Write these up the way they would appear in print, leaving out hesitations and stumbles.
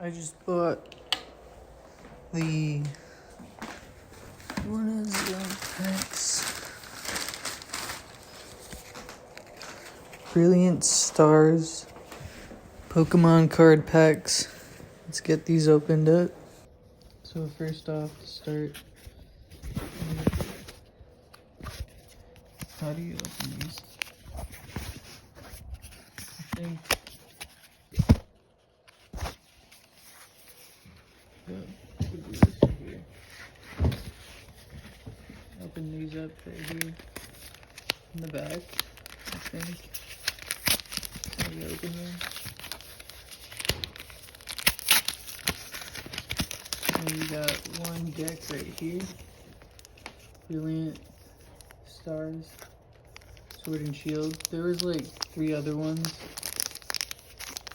I just bought the packs. Brilliant Stars Pokemon card packs. Let's get these opened up. So first off, to start, how do you open these? I think open these up right here in the back, I think. How do you open them? And we got one deck right here. Brilliant Stars, Sword and Shield. There was like 3 other ones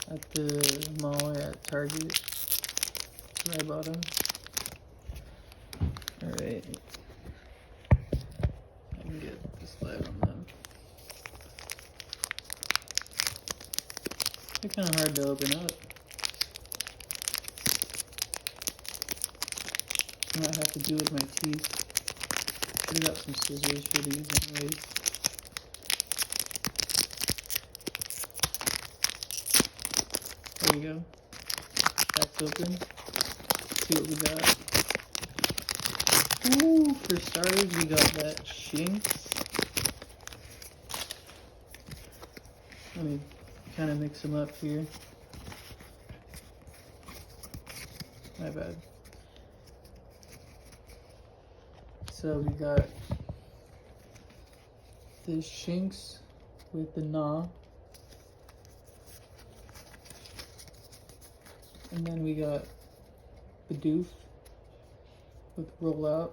at the mall or at Target. So I bought them. Alright. I can get this light on them. They're kind of hard to open up. I might have to do it with my teeth. I got some scissors for these anyways. There you go. That's open. Let's see what we got. Ooh, for starters, we got that Shinx. Let me kind of mix them up here. My bad. So we got this Shinx with the Gnaw. And then we got the Doof with Rollout.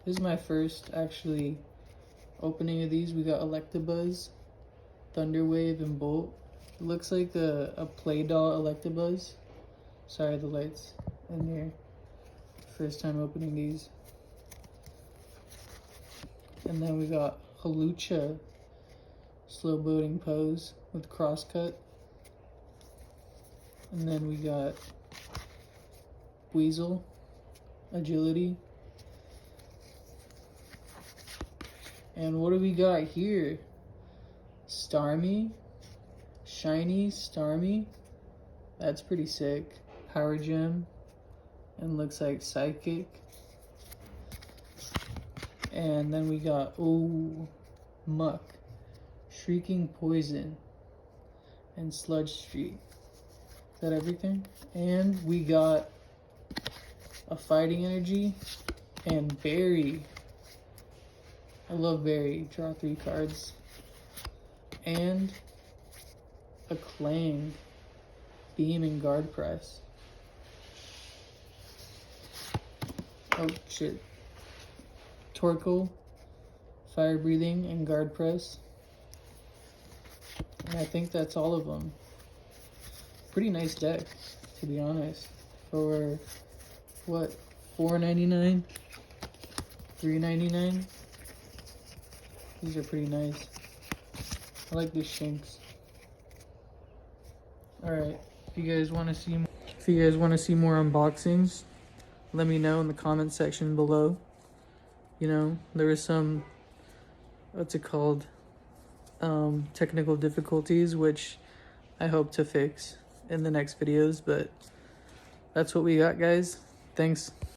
This is my first actually opening of these. We got Electabuzz, Thunderwave, and Bolt. It looks like a play doll Electabuzz. Sorry, the lights in here. First time opening these. And then we got Halucha, Slow Boating Pose with Crosscut. And then we got Weasel, Agility. And what do we got here? Starmie, Shiny Starmie. That's pretty sick. Power Gem, and looks like Psychic. And then we got, Muck, Shrieking Poison, and Sludge Streak. Is that everything? And we got a Fighting Energy and Berry. I love Berry. Draw 3 cards. And a Clang, Beam, and Guard Press. Oh shit. Torkoal, Fire Breathing, and Guard Press. And I think that's all of them. Pretty nice deck, to be honest. For what, $4.99? $3.99? These are pretty nice. I like this Shinx. Alright, if you guys want to see more unboxings, let me know in the comment section below. You know, there was some, what's it called, technical difficulties, which I hope to fix in the next videos, but that's what we got, guys. Thanks.